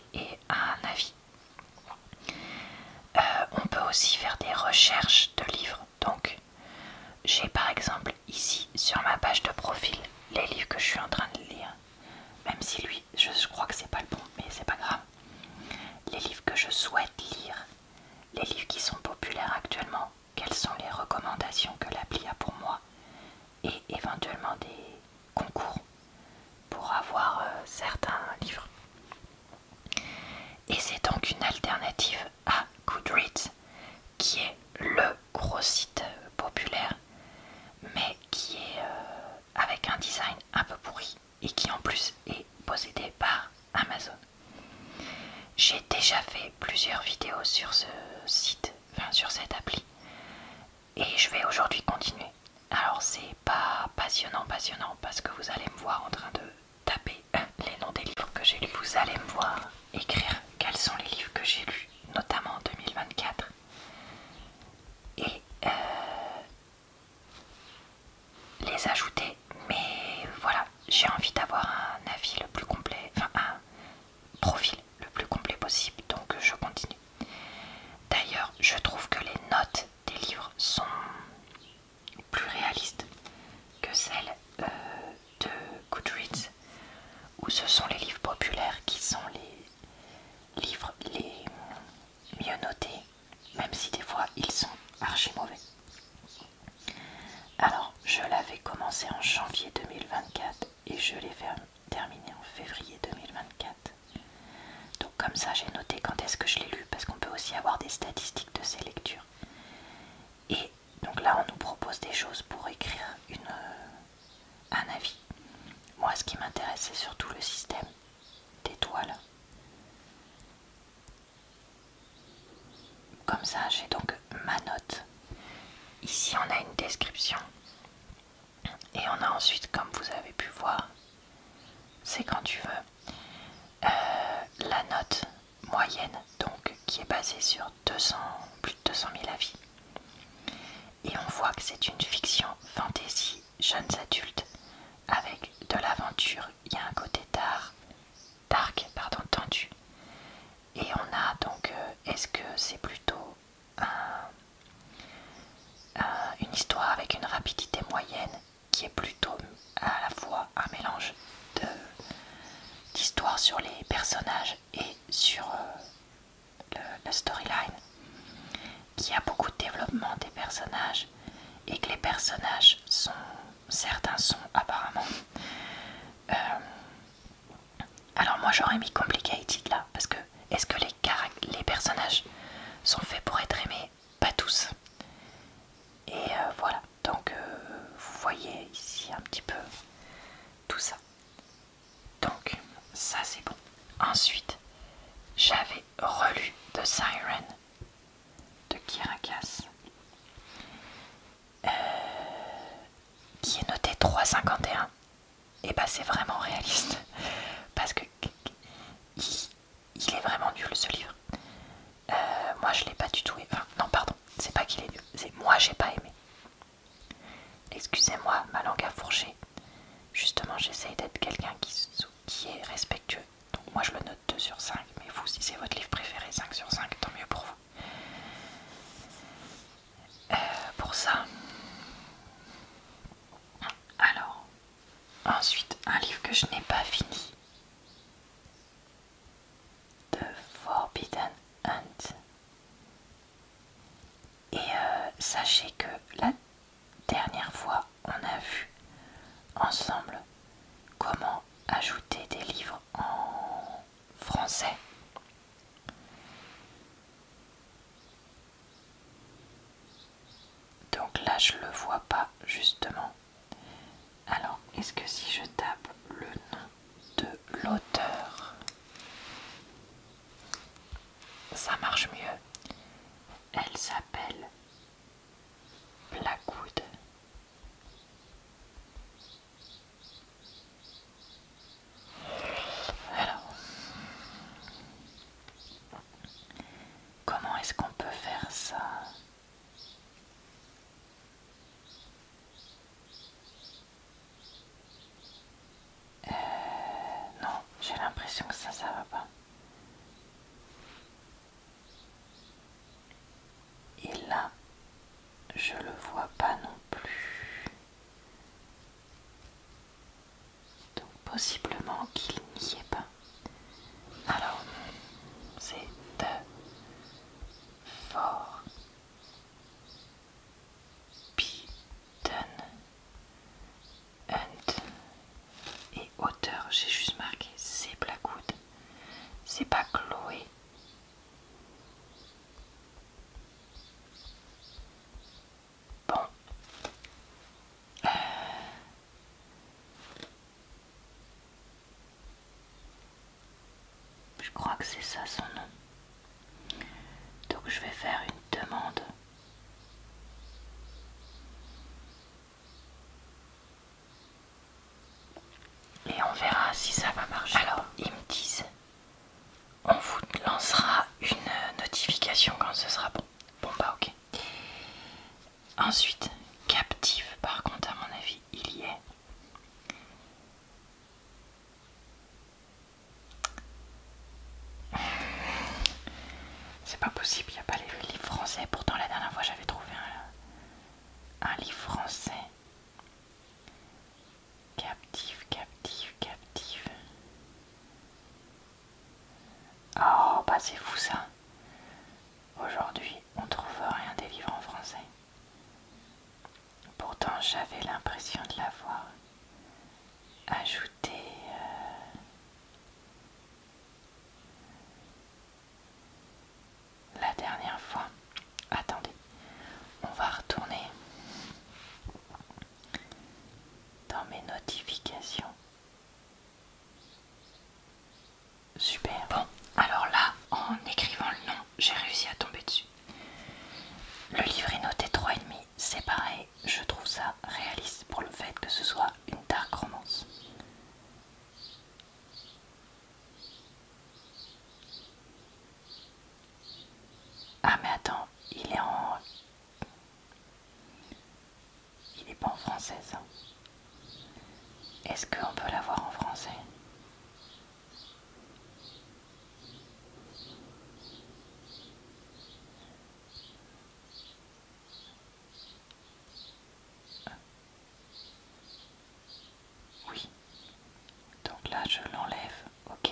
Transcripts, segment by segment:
article et un avis. On peut aussi faire des recherches de livres. Donc j'ai par exemple ici sur ma page de profil les livres que je suis en train de lire. Même si lui, je crois que c'est pas le bon, mais c'est pas grave. Les livres que je souhaite lire, les livres qui sont populaires actuellement, quelles sont les recommandations que l'appli a pour moi, et éventuellement des concours pour avoir certains livres. Et c'est donc une alternative à Goodreads, qui est le gros site populaire, mais qui est avec un design un peu pourri et qui en plus est possédé par Amazon. J'ai déjà fait plusieurs vidéos sur ce site, enfin sur cette appli, et je vais aujourd'hui continuer. Alors c'est pas passionnant parce que vous allez me voir en train de taper les noms des livres que j'ai lus. Vous allez me voir écrire quels sont les livres que j'ai lus, notamment en 2024. Et les ajouter, mais voilà, j'ai envie d'avoir un avis le plus complet, enfin un profil le plus complet possible, donc je continue. D'ailleurs, je trouve que les notes des livres sont plus réalistes que celles de Goodreads, où ce sont les livres populaires qui sont les livres les mieux notés, même si des fois ils sont archi mauvais. Alors, je l'avais commencé en janvier 2024 et je l'ai terminé en février 2024. Donc comme ça, j'ai noté quand est-ce que je l'ai lu, parce qu'on peut aussi avoir des statistiques de ces lectures. Et donc là, on nous propose des choses pour écrire un avis. Moi, ce qui m'intéresse, c'est surtout le système d'étoiles. Comme ça, j'ai donc ma note. Ici, on a une description. Et on a ensuite, comme vous avez pu voir, c'est quand tu veux, la note moyenne, donc qui est basée sur plus de 200 000 avis. Et on voit que c'est une fiction fantasy jeunes adultes avec de l'aventure. Il y a un côté tendu. Et on a donc, est-ce que c'est plutôt une histoire avec une rapidité moyenne qui est plutôt à la fois un mélange d'histoire sur les personnages et sur la storyline, qui a beaucoup de développement des personnages et que les personnages sont, certains sont apparemment alors moi j'aurais mis complicated là, parce que est-ce que les personnages sont faits pour être aimés? Pas tous. Et voilà, donc vous voyez ici un petit peu tout ça. Donc ça c'est bon. Ensuite, j'avais relu The Siren de Kiera Cass, qui est noté 3,51. Et bah c'est vraiment réaliste, parce que il est vraiment nul ce livre. Moi je l'ai pas du tout aimé. Enfin, non pardon, c'est pas qu'il est nul, c'est moi j'ai pas aimé. Excusez-moi, ma langue a fourché. Justement, j'essaye d'être quelqu'un qui est respectueux. Donc moi je le note 2 sur 5, mais vous, si c'est votre livre préféré, 5 sur 5, tant mieux pour vous. Pour ça. Alors, ensuite, un livre que je n'ai pas fini. The Forbidden Hunt. Et sachez que la dernière fois, on a vu ensemble comment ajouter des livres en français. Donc là, je le vois pas justement. Alors, est-ce que si je tape le nom de l'auteur, ça marche mieux? Elle s'appelle Blackwood. Alors, comment est-ce qu'on peut faire ça? Non, je Je crois que c'est ça son nom. Donc je vais faire une demande. Et on verra si ça va marcher. Alors ils me disent, on vous lancera une notification quand ce sera bon. Bon bah ok. Ensuite, captive, par contre à mon avis, il y est. C'est pas possible, il n'y a pas les livres français. Pourtant la dernière fois j'avais trouvé un livre français. Captive, captive, captive. Oh bah c'est fou ça. Aujourd'hui on trouve rien des livres en français. Pourtant j'avais l'impression de l'avoir ajouté. La dernière fois. Attendez, on va retourner dans mes notifications. Super. Bon, alors là, en écrivant le nom, j'ai réussi à tomber dessus. Le livre est noté 3,5. C'est pareil, je trouve ça réaliste pour le fait que ce soit une dark romance. Ah mais attends, il est pas en français ça. Est-ce qu'on peut l'avoir en français? Oui. Donc là je l'enlève, ok.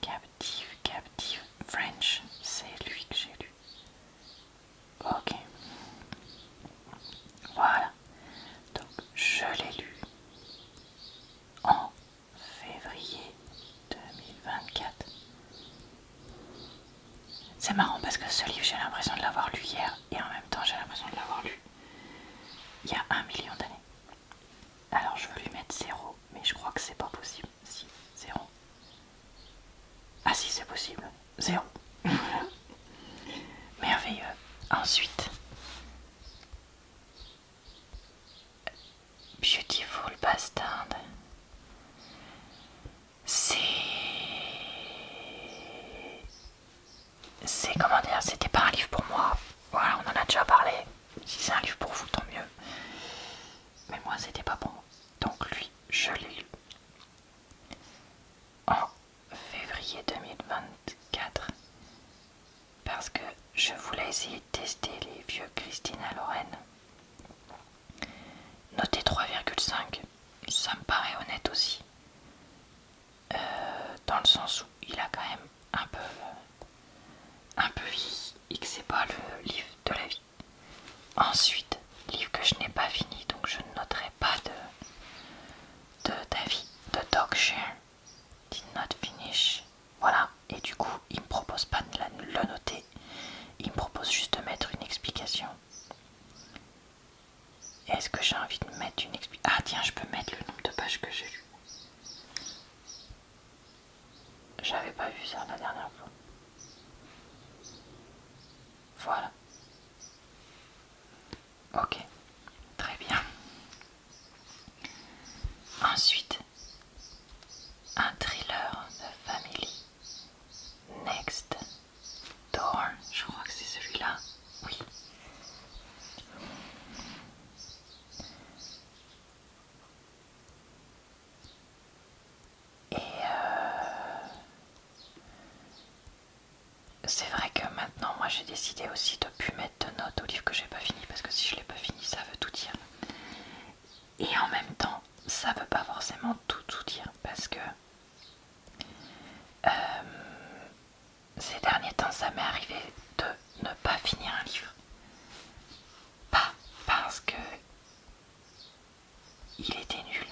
Captive, captive, French, c'est lui que j'ai lu. Ok. Voilà. Donc je l'ai lu en février 2024. C'est marrant parce que ce livre j'ai l'impression de l'avoir lu hier et en même temps j'ai l'impression de l'avoir lu il y a 1 million d'années. Alors je veux lui mettre 0, mais je crois que c'est pas possible. Si, 0. Ah si, c'est possible. 0. Merveilleux. Ensuite, Beautiful Bastard. C'est comment dire, c'était pas un livre pour moi. Voilà, on en a déjà parlé. Si c'est un livre pour vous, tant mieux. Mais moi, c'était pas pour moi. Donc lui, je l'ai lu en février 2024 parce que je voulais essayer de tester les vieux Christina Loren. Noté 3,5, ça me paraît honnête aussi. Dans le sens où il a quand même un peu vieilli et que c'est pas le livre de la vie. Ensuite, livre que je n'ai pas fini, donc je ne noterai pas d'avis. The Dog Share did not finish. Voilà, et du coup, il me propose pas de le noter, il me propose juste de mettre une explication. Est-ce que j'ai envie de mettre une explication? Ah tiens, je peux mettre le nombre de pages que j'ai lu. J'avais pas vu ça la dernière fois. Voilà. Ok, très bien. Ensuite, un thriller de famille. Next Door. Je crois que c'est celui-là. Oui. Et c'est vrai que maintenant, moi j'ai décidé aussi de plus mettre de notes au livre que j'ai pas fini parce que si je l'ai pas fini, ça veut tout dire. Et en même temps, ça veut pas forcément tout dire parce que ces derniers temps, ça m'est arrivé de ne pas finir un livre. Pas parce que il était nul,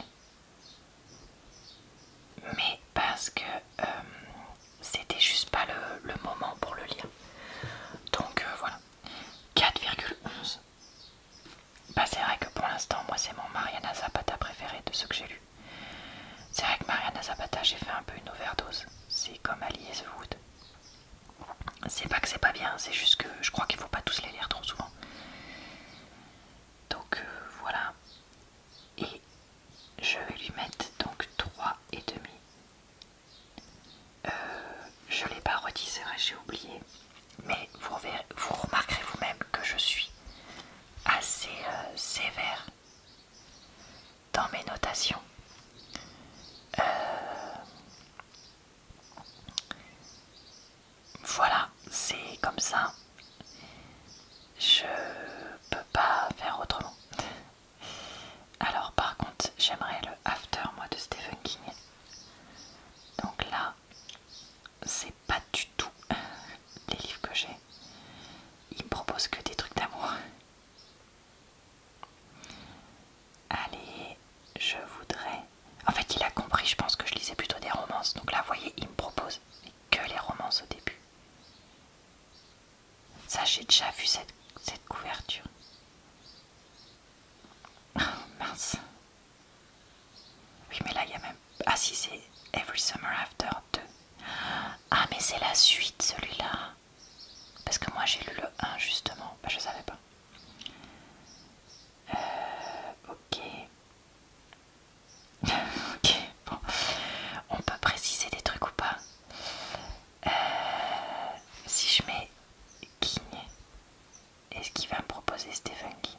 mais parce que c'était juste pas le moment pour le lire. Donc voilà. 4,11. Bah c'est vrai que pour l'instant, moi c'est mon Mariana Zapata préféré de ceux que j'ai lus. C'est vrai que Mariana Zapata, j'ai fait un peu une overdose. C'est comme Ali et The Wood. C'est pas que c'est pas bien, c'est juste que je crois qu'il faut pas tous les lire trop souvent. Donc voilà. Et je vais lui mettre donc 3,5. Je l'ai pas redit, c'est vrai, j'ai oublié. Mais vous remarquerez vous-même que je suis assez sévère dans mes notations. Voilà, c'est comme ça. Je peux pas faire autrement. Alors par contre, j'aimerais le After, moi, de Stephen King. Donc là, c'est pas du tout les livres que j'ai. Il me propose que des trucs d'amour. Allez, je voudrais... En fait, il a compris, je pense que je lisais plutôt des romances. Donc là, vous voyez, il me propose que les romances au début. Ça, j'ai déjà vu cette couverture. Oh, mince. Oui, mais là, il y a même... Ah si, c'est Every Summer After 2. Ah, mais c'est la suite, celui-là. Parce que moi, j'ai lu le 1, justement. Bah, je savais pas. Ok. Ok, bon. On peut préciser des trucs ou pas? Si je mets King, est-ce qu'il va me proposer Stephen King?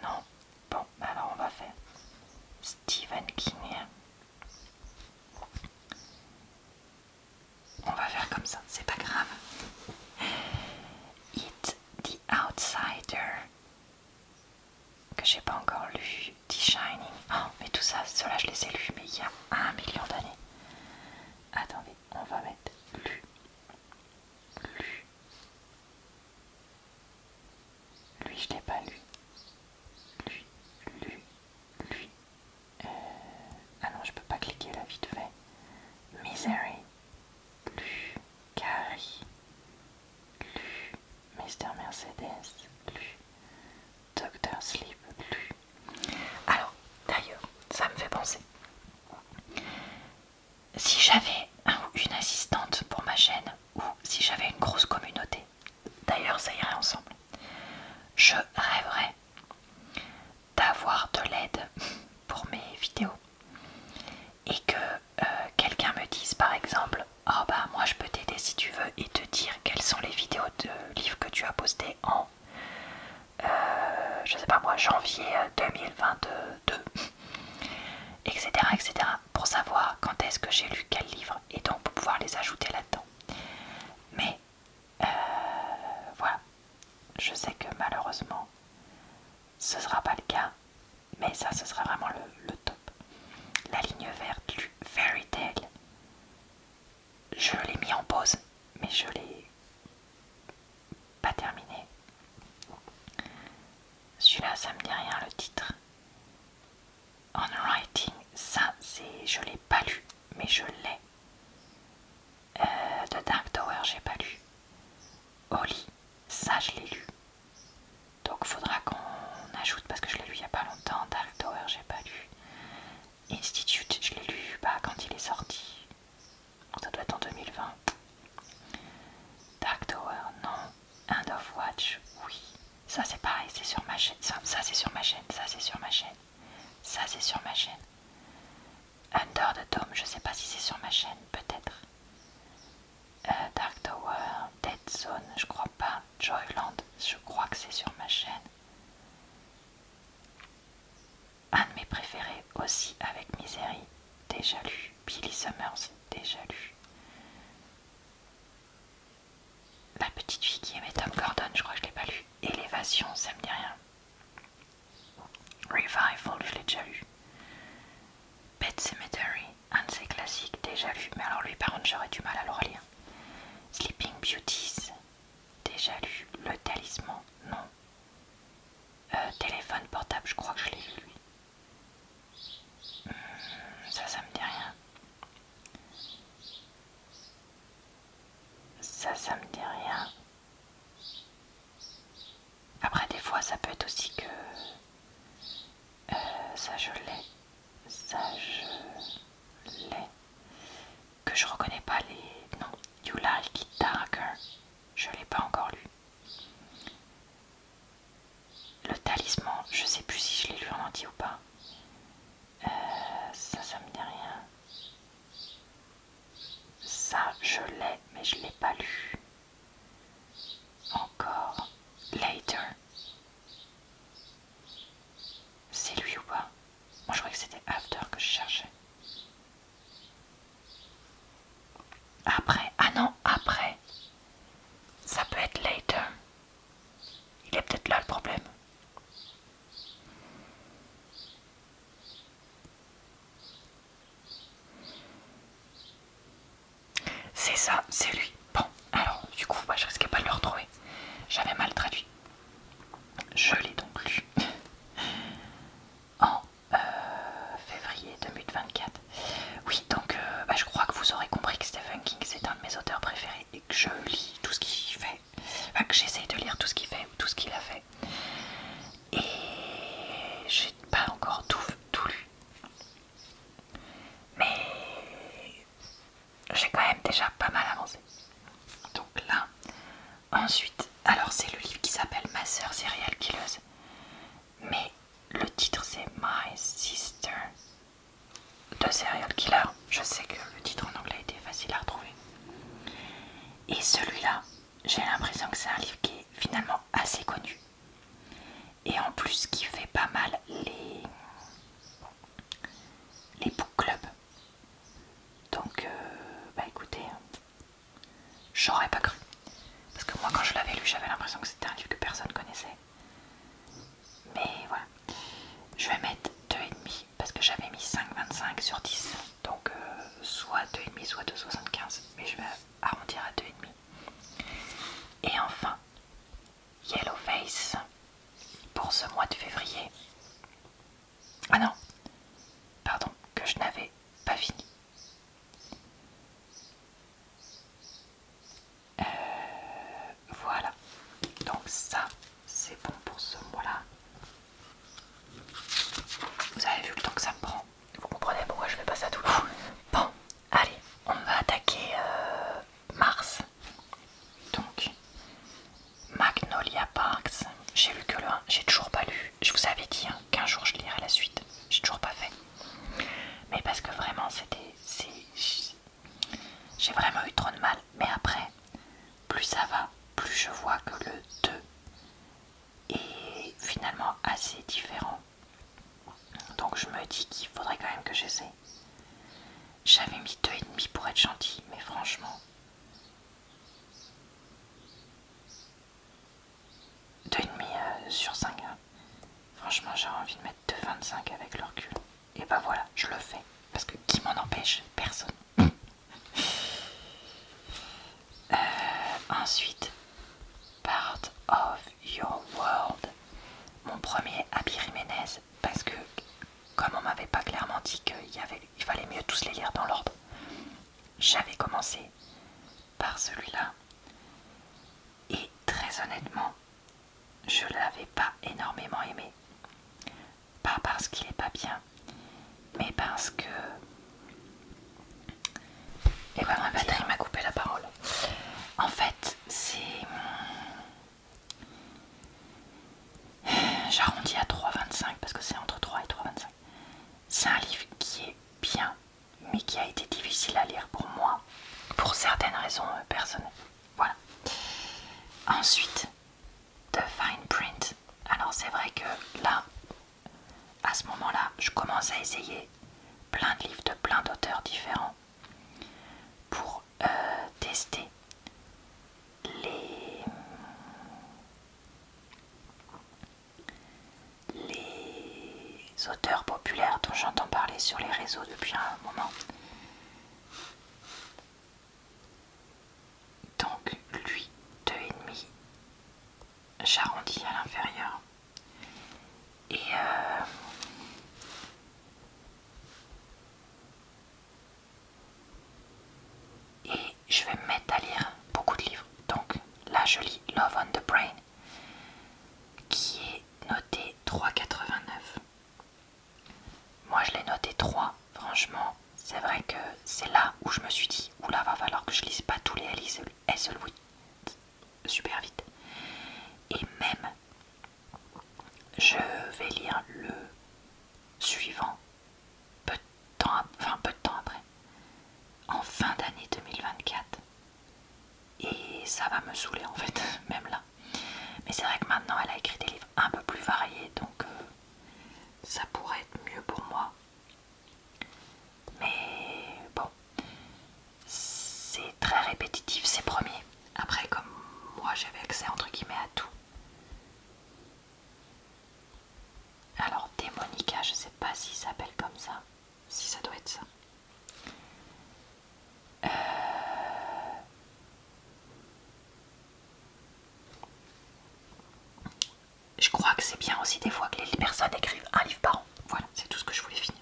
Non. Bon, alors on va faire Stephen King. On va faire comme ça, c'est pas grave. It the Outsider, que j'ai pas encore lu. The Shining. Oh, mais tout ça, ceux-là je les ai lus, mais il y a 1 million d'années. Attendez, on va mettre lu. Lui, je l'ai pas lu. Lui. Ah non, je peux pas cliquer là vite fait. Misery. Lu. Carrie. Lu. Mr. Mercedes. Lu. Doctor Sleep. Lu. Alors, d'ailleurs, ça me fait penser. Si j'avais un ou une assistante pour ma chaîne, ou si j'avais une grosse communauté, d'ailleurs ça irait ensemble, je rêverais d'avoir de l'aide pour mes vidéos et que quelqu'un me dise par exemple oh bah moi je peux t'aider si tu veux et te dire quelles sont les vidéos de livres que tu as postés en je sais pas moi janvier 2022 etc etc pour savoir quand est-ce que j'ai lu quel livre et donc pour pouvoir les ajouter là-dedans. Mais voilà, je sais que malheureusement ce sera pas le cas, mais ça ce sera vraiment le top. La ligne verte, lu Fairy Tail, je l'ai mis en pause, mais je l'ai pas terminé. Celui-là, ça me dit rien le titre. On Writing, ça c'est, je l'ai pas lu, mais je l'ai. The Dark Tower, j'ai pas lu. Holly, ça je l'ai lu. Donc faudra qu'on ajoute parce que je l'ai lu il y a pas longtemps. Dark Tower, j'ai pas lu. Institute, je l'ai lu quand il est sorti. Ça doit être en 2020. Dark Tower, non. End of Watch, oui. Ça c'est pareil, c'est sur ma chaîne. Ça c'est sur ma chaîne, ça c'est sur ma chaîne. Ça c'est sur ma chaîne. Under the Dome, je sais pas si c'est sur ma chaîne, peut-être. Dark Tower, Dead Zone, je crois pas. Joyland, je crois que c'est sur ma chaîne. Un de mes préférés aussi avec Misery, déjà lu. Billy Summers, déjà lu. La petite fille qui aimait Tom Gordon, je crois que je l'ai pas lu. Élévation, ça me dit rien. Revival, je l'ai déjà lu. Pet Cemetery, un de ses classiques, déjà lu. Mais alors lui, par contre, j'aurais du mal à le relire. Sleeping Beauties, déjà lu. Le Talisman, non. Téléphone portable, je crois que je l'ai lu lui. Ça me dit rien. Ça me dit rien. Après, des fois, ça peut être aussi que... ça, je l'ai. Ça, je l'ai. Que je reconnais pas mais je ne l'ai pas lu. Encore. Later. C'est lui ou pas? Moi je croyais que c'était After que je cherchais. Après. Ah non, après. Ça peut être Later. Il est peut-être là le problème. C'est ça, c'est lui. Bon, alors du coup, je risquais pas de le retrouver. J'avais mal traduit. Je l'ai donc lu en février 2024. Oui, donc je crois que vous aurez compris que Stephen King c'est un de mes auteurs préférés et que je lis tout ce qu'il fait. Enfin, que j'essaye de lire tout ce qu'il fait ou tout ce qu'il a fait. Et j'ai pas encore tout lu. Mais j'ai quand même déjà pas mal avancé. Donc là, ensuite, alors c'est le livre qui s'appelle Ma sœur serial killeuse. Mais le titre c'est My Sister de Serial Killer. Je sais que le titre en anglais était facile à retrouver. Et celui-là, j'ai l'impression que c'est un livre qui est finalement assez connu. Et en plus qui fait pas mal les book clubs. Donc, écoutez, j'aurais pas cru. Parce que moi quand je l'avais lu, j'avais l'impression que c'était un livre que personne connaissait. Mais voilà. Je vais mettre 2,5 parce que j'avais mis 5,25 sur 10. Donc soit 2,5 soit 2,75. Mais je vais arrondir à 2,5. Et enfin, Yellowface pour ce mois de février. Ah non, pardon, que je n'avais pas fini. Voilà, donc ça c'est bon pour ce mois-là. Vous avez vu le temps que ça me prend. Vous comprenez pourquoi je fais pas ça tout le temps. Bon, allez, on va attaquer mars. Donc, Magnolia Parks. J'ai lu que le 1, j'ai toujours pas lu. Je vous avais dit qu'un jour je lirai la suite. J'ai toujours pas fait. Mais parce que vraiment j'ai vraiment eu trop de mal. Mais après, plus ça va, plus je vois que le 2 est finalement assez différent. Donc je me dis qu'il faudrait quand même que j'essaie. J'avais mis 2,5 pour être gentil, mais franchement 2,5 sur 5. Franchement j'ai envie de mettre 2,25 avec le recul. Et bah voilà, je le fais. Parce que qui m'en empêche? Personne. Ensuite, Part of Your World. Mon premier Abby Jiménez. Parce que comme on m'avait pas clairement dit qu'il fallait mieux tous les lire dans l'ordre, j'avais commencé par celui-là. Et très honnêtement, je l'avais pas énormément aimé. Pas parce qu'il est pas bien, mais parce que... Et voilà, ma batterie m'a coupé la parole. En fait, c'est... J'arrondis à 3,25 parce que c'est entre 3 et 3,25. C'est un livre qui est bien, mais qui a été difficile à lire pour moi, pour certaines raisons personnelles. Voilà. Ensuite, The Fine Print. Alors c'est vrai que là, à ce moment-là, je commence à essayer plein de livres de plein d'auteurs différents pour tester les auteurs populaires dont j'entends parler sur les réseaux depuis un moment. Donc lui, 2,5, j'arrondis à l'inférieur. Et je vais me mettre à lire beaucoup de livres. Donc là je lis Love on the Brain qui est noté 3,89. Moi je l'ai noté 3. Franchement c'est vrai que c'est là où je me suis dit oula, va falloir que je lise pas tous les Hazelwood super vite. Et même je vais lire le suivant peu de temps après, en fin d'année 2024. ça va me saouler en fait, même là. Mais c'est vrai que maintenant elle a écrit des livres un peu plus variés, donc ça pourrait être mieux pour moi. Mais bon, c'est très répétitif ces premiers. Après, comme moi j'avais accès entre guillemets à tout. Alors Démonica, je sais pas s'il s'appelle comme ça. Si, ça doit être ça. Je crois que c'est bien aussi des fois que les personnes écrivent un livre par an. Voilà, c'est tout ce que je voulais finir.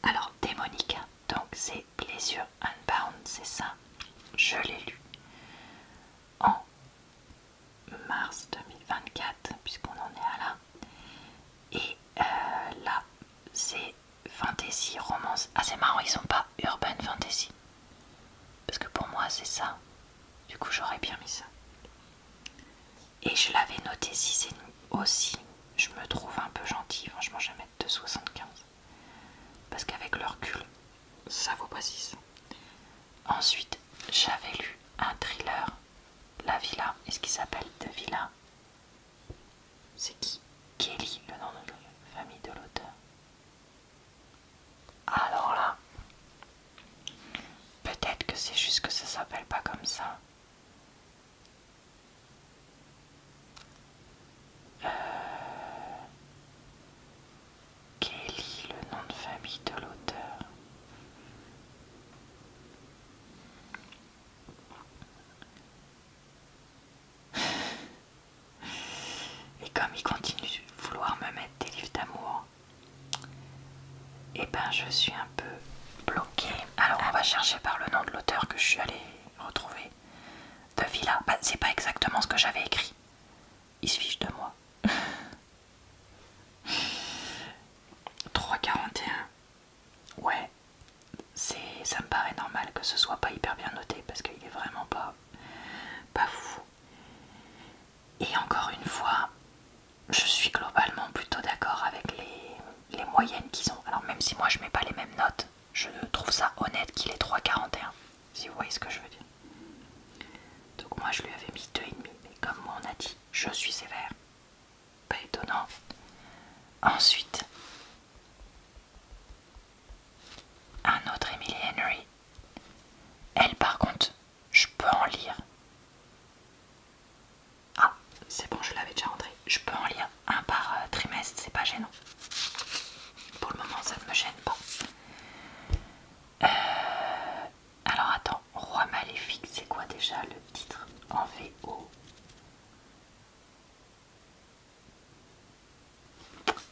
Alors Démonica, donc c'est Pleasure Unbound, c'est ça. Je l'ai lu en mars 2024, puisqu'on en est à là. Et là, c'est fantasy, romance. Ah, c'est marrant, ils sont pas urban fantasy. Parce que pour moi, c'est ça. Du coup, j'aurais bien mis ça. Et je l'avais noté 6,5 aussi. Je me trouve un peu gentille. Franchement, je vais mettre 2,75. Parce qu'avec le recul, ça vaut pas 6. Ensuite, j'avais lu un thriller, La Villa. Est-ce qu'il s'appelle The Villa? C'est qui? Kelly, le nom de la famille de l'auteur. Alors là, peut-être que c'est juste que ça s'appelle pas comme ça. Kelly, le nom de famille de l'auteur. Et comme il continue de vouloir me mettre des livres d'amour, et ben je suis un peu bloquée. Alors on va chercher par le nom de l'auteur que je suis allée retrouver. De Villa, bah, c'est pas exactement ce que j'avais écrit. Il se fiche de moi. 3,41. Ouais, ça me paraît normal que ce soit pas hyper bien noté parce qu'il est vraiment pas fou. Et encore une fois, je suis globalement plutôt d'accord avec les moyennes qu'ils ont. Alors même si moi je mets pas les mêmes notes, je trouve ça honnête qu'il ait 3,41. Si vous voyez ce que je veux dire. Donc moi je lui avais mis 2,5. Mais comme on a dit, je suis sévère. Pas étonnant. Ensuite, un autre Emily Henry. Elle par contre, je peux en lire. Ah, c'est bon, je l'avais déjà rentré. Je peux en lire un par trimestre, c'est pas gênant. Pour le moment, ça ne me gêne pas. Alors attends, Roi Maléfique, c'est quoi déjà le titre en VO?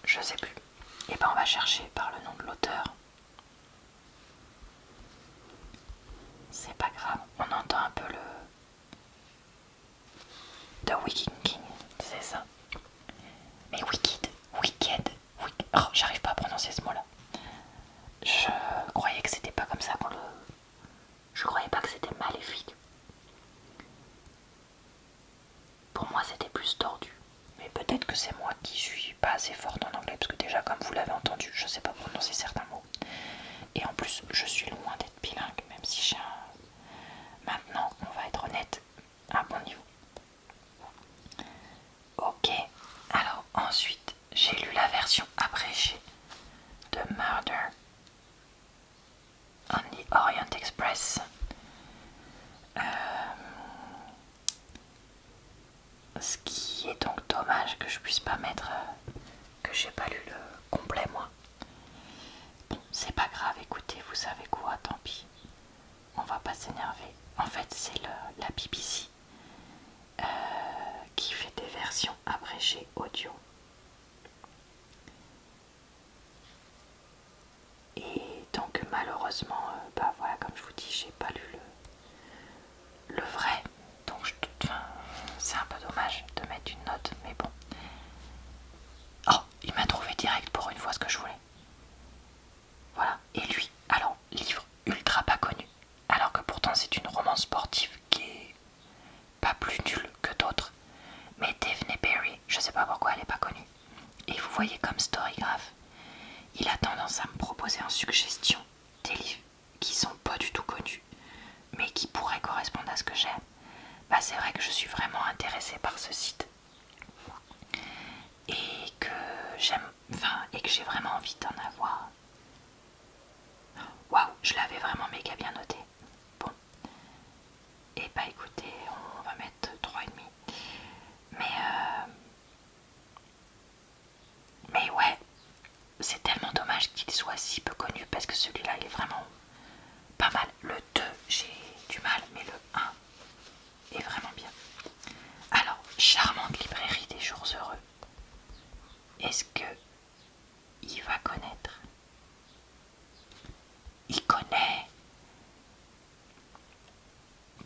Je sais plus. Et ben on va chercher par le nom de l'auteur. C'est pas grave, on entend un peu le The Wicked King, c'est ça. Mais Wicked, oh, j'arrive pas à prononcer ce mot-là. Je croyais que c'était pas comme ça qu'on le... Je croyais pas que c'était maléfique. Pour moi c'était plus tordu. Mais peut-être que c'est moi qui suis pas assez forte en anglais, parce que déjà comme vous l'avez entendu, je sais pas prononcer certains mots. Et en plus je suis loin d'être bilingue, même si j'ai un... Maintenant, on va être honnête, un bon niveau. Ok, alors ensuite j'ai lu la version abrégée de Murder on the Orient Express. Ce qui est donc dommage que je puisse pas mettre que j'ai pas lu le complet moi. Bon, c'est pas grave, écoutez, vous savez quoi, tant pis. On va pas s'énerver. En fait, c'est la BBC qui fait des versions abrégées audio. Et donc malheureusement, bah voilà, comme je vous dis, j'ai pas lu le vrai. Donc c'est un peu dommage de mettre une note, mais bon. Oh, il m'a trouvé direct pour une fois ce que je voulais. Voilà, et lui, alors, livre ultra pas connu. Alors que pourtant c'est une romance sportive qui est pas plus nulle que d'autres. Mais Daphne Berry, je sais pas pourquoi elle est pas connue. Et vous voyez comme Storygraph, il a tendance à me proposer en suggestion des livres qui sont pas du tout connus, mais qui pourraient correspondre à ce que j'aime. Bah charmante librairie des jours heureux. Est-ce que il va connaître? Il connaît.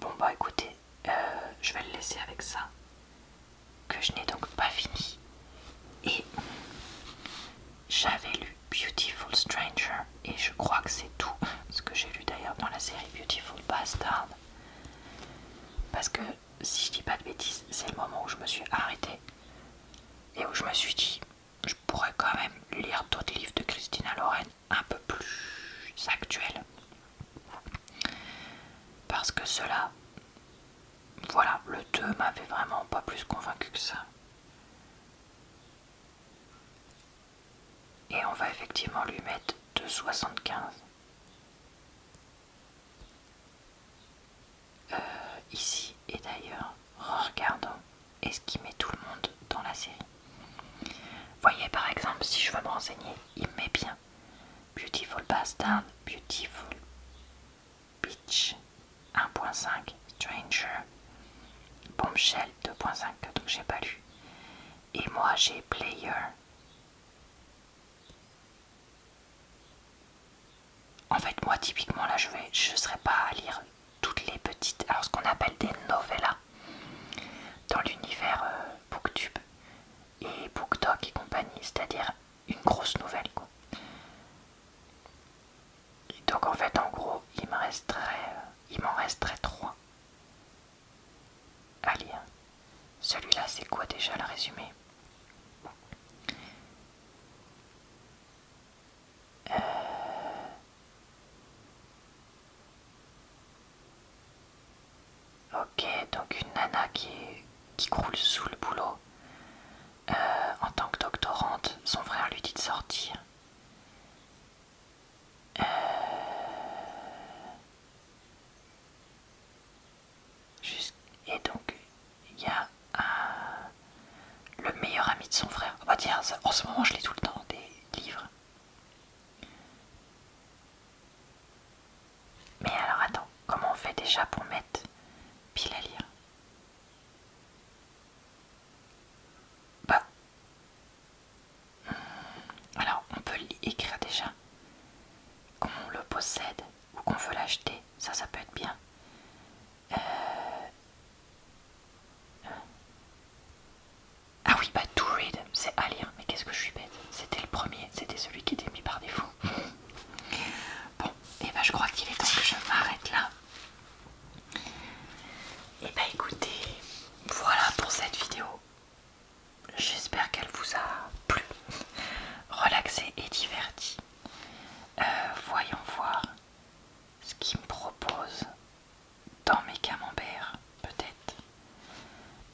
Bon bah écoutez, je vais le laisser avec ça, que je n'ai donc pas fini. Et j'avais lu Beautiful Stranger, et je crois que c'est tout ce que j'ai lu d'ailleurs dans la série Beautiful Bastard. Parce que si je dis pas de bêtises, c'est le moment où je me suis arrêtée et où je me suis dit je pourrais quand même lire d'autres livres de Christina Loren un peu plus actuels. Parce que cela, voilà, le 2 m'avait vraiment pas plus convaincu que ça. Et on va effectivement lui mettre 2,75. Ici et d'ailleurs, regardons, est-ce qu'il met tout le monde dans la série? Voyez par exemple, si je veux me renseigner, il met bien Beautiful Bastard, Beautiful Beach 1.5, Stranger, Bombshell 2.5, donc j'ai pas lu. Et moi j'ai Player. En fait moi typiquement là je serais pas à lire toutes les petites, alors ce qu'on appelle des novellas dans l'univers Booktube et BookTok et compagnie, c'est-à-dire une grosse nouvelle quoi. Et donc en fait en gros il m'en resterait 3 à lire. Celui-là c'est quoi déjà le résumé? Ok, donc une nana qui croule sous le boulot. En tant que doctorante, son frère lui dit de sortir. Et donc, il y a le meilleur ami de son frère. On va dire, en ce moment, je lis tout le temps des livres. Mais alors, attends, comment on fait déjà pour mettre pile à lire? Bah, alors, on peut écrire déjà qu'on le possède ou qu'on veut l'acheter. Ça peut être bien. Ah oui, bah to read, c'est à lire. Mais qu'est-ce que je suis bête. C'était le premier, c'était celui qui était mis par défaut. Bon, et bah je crois qu'il est temps que je m'arrête là. Et bah écoutez, voilà pour cette vidéo. J'espère qu'elle vous a plu, relaxé et diverti. Voyons voir ce qu'il me propose dans mes camemberts, peut-être.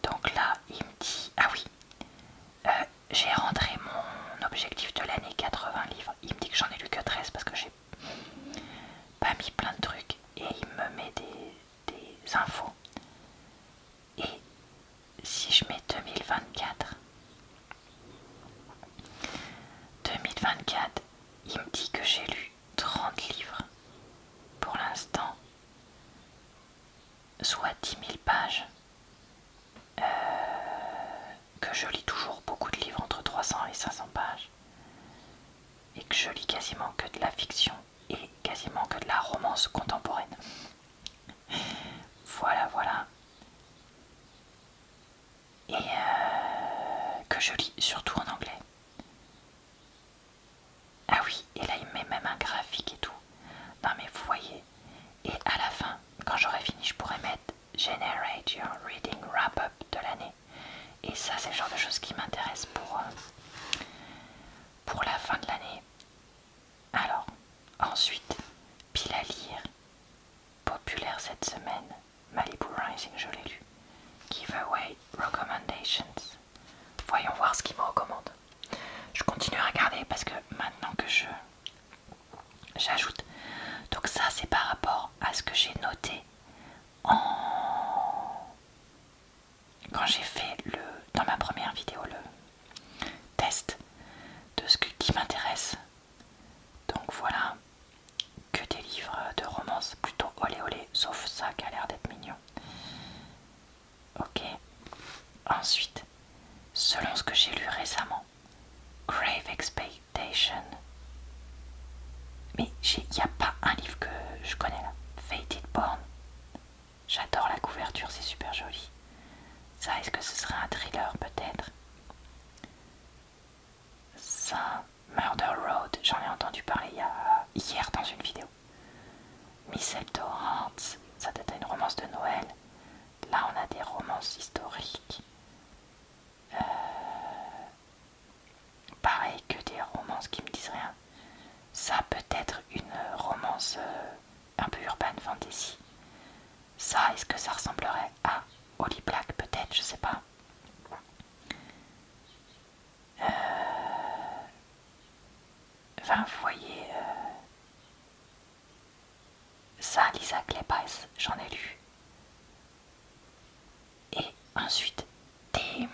Donc là, il me dit... Ah oui, j'ai rentré mon objectif de l'année, 80 livres. Il me dit que j'en ai lu que 13 parce que j'ai pas mis plein de trucs. Et il me met des infos. Et si je mets 2024, il me dit que j'ai lu 30 livres pour l'instant, soit 10 000 pages, que je lis toujours beaucoup de livres entre 300 et 500 pages, et que je lis quasiment que de la fiction et quasiment que de la romance contemporaine. Voilà. Et que je lis surtout en anglais. Ah oui, et là il met même un graphique et tout. Non mais vous voyez. Et à la fin, quand j'aurai fini, je pourrais mettre Generate your reading wrap-up de l'année. Et ça, c'est le genre de choses qui m'intéressent pour la fin de l'année. Alors, ensuite, pile à lire. Populaire cette semaine. Malibu Rising, je l'ai lu. Giveaway Recommendations. Voyons voir ce qu'il me recommande. Je continue à regarder parce que maintenant que j'ajoute. Donc ça, c'est par rapport à ce que j'ai noté quand j'ai fait dans ma première vidéo le test de ce qui m'intéresse. Donc voilà, que des livres de romance plutôt olé olé, sauf ça qui a l'air d'être mignon. Ok, ensuite, selon ce que j'ai lu récemment, Grave Expectation. Mais il n'y a pas un livre que je connais là. Fated Born. J'adore la couverture, c'est super joli. Ça, est-ce que ce serait un thriller peut-être? Ça, Murder Road, j'en ai entendu parler hier dans une vidéo. Mistletoe Hearts, ça doit être une romance de Noël. Là, on a des romances historiques. Pareil que des romances qui me disent rien. Ça peut être une romance un peu urban fantasy. Ça, est-ce que ça ressemblerait à Holly Black peut-être, je sais pas. Enfin, vous voyez, ça, Lisa Kleypas, j'en ai lu. Et ensuite, des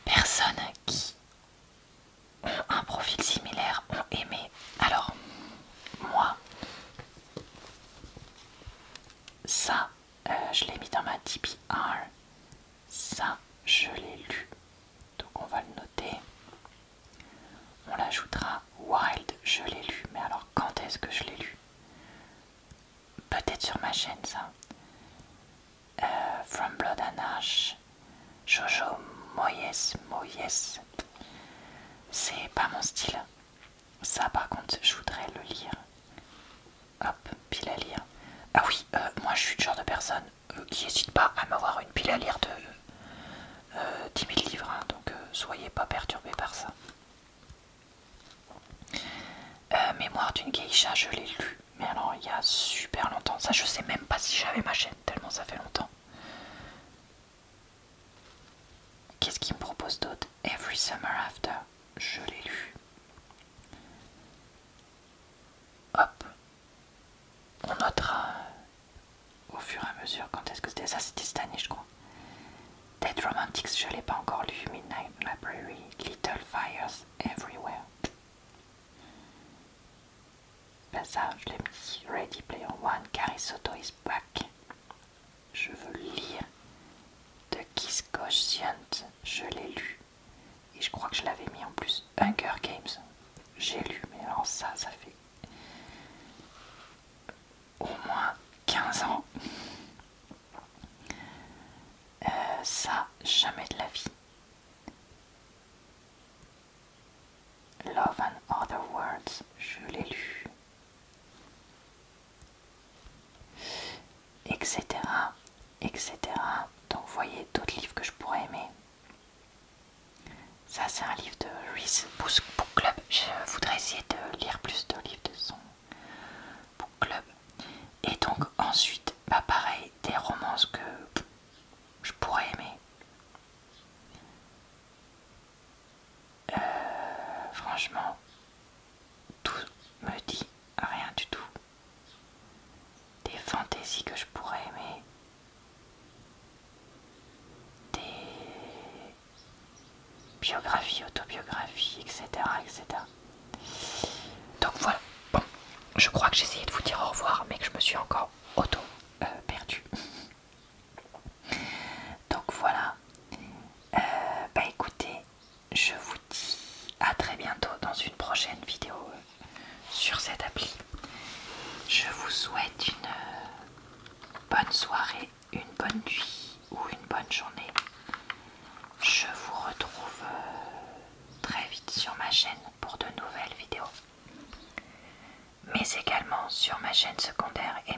personnes qui ont un profil similaire ont aimé. Alors, moi, ça, je l'ai mis dans ma TBR. Ça, je l'ai lu. Donc on va le noter. On l'ajoutera. Wild, je l'ai lu. Mais alors, quand est-ce que je l'ai lu? Peut-être sur ma chaîne, ça. From Blood and Ash. Jojo Moyes. C'est pas mon style. Ça, par contre, je voudrais le lire. Hop, pile à lire. Ah oui, moi je suis le genre de personne qui n'hésite pas à m'avoir une pile à lire de 10 000 livres, hein, donc soyez pas perturbés par ça. Mémoire d'une geisha, je l'ai lu, mais alors il y a super longtemps. Ça, je sais même pas si j'avais ma chaîne, tellement ça fait longtemps. Qu'est-ce qu'il me propose d'autre? Every Summer After, je l'ai lu. Hop, on notera au fur et à mesure quand est-ce que c'était. Ça, c'était cette année, je crois. Dead Romantics, je l'ai pas encore lu. Midnight Library, Little Fires Everywhere. Ben ça, je l'ai mis. Ready Player One, Carrie Soto is back. Je veux lire. The Kiss Quotient, je l'ai lu. Et je crois que je l'avais mis en plus. Hunger Games, j'ai lu. Mais alors ça fait au moins 15 ans. Ça, jamais de la vie. Love and Other Words, je l'ai lu. Etc. Etc. Donc vous voyez d'autres livres que je pourrais aimer. Ça, c'est un livre de Reese Book Club. Je voudrais essayer de lire plus de livres de son book club. Et donc ensuite, bah pareil, des romances que je pourrais aimer. Franchement, tout me dit rien du tout. Des fantaisies que je pourrais aimer. Des biographies, autobiographies, etc. etc. Donc voilà. Bon, je crois que j'ai essayé de vous dire au revoir, mais que je me suis encore perdu. Donc voilà. Bah écoutez, je vous dis à très bientôt dans une prochaine vidéo sur cette appli. Je vous souhaite une bonne soirée, une bonne nuit ou une bonne journée. Je vous retrouve très vite sur ma chaîne pour de nouvelles vidéos, mais également sur ma chaîne secondaire et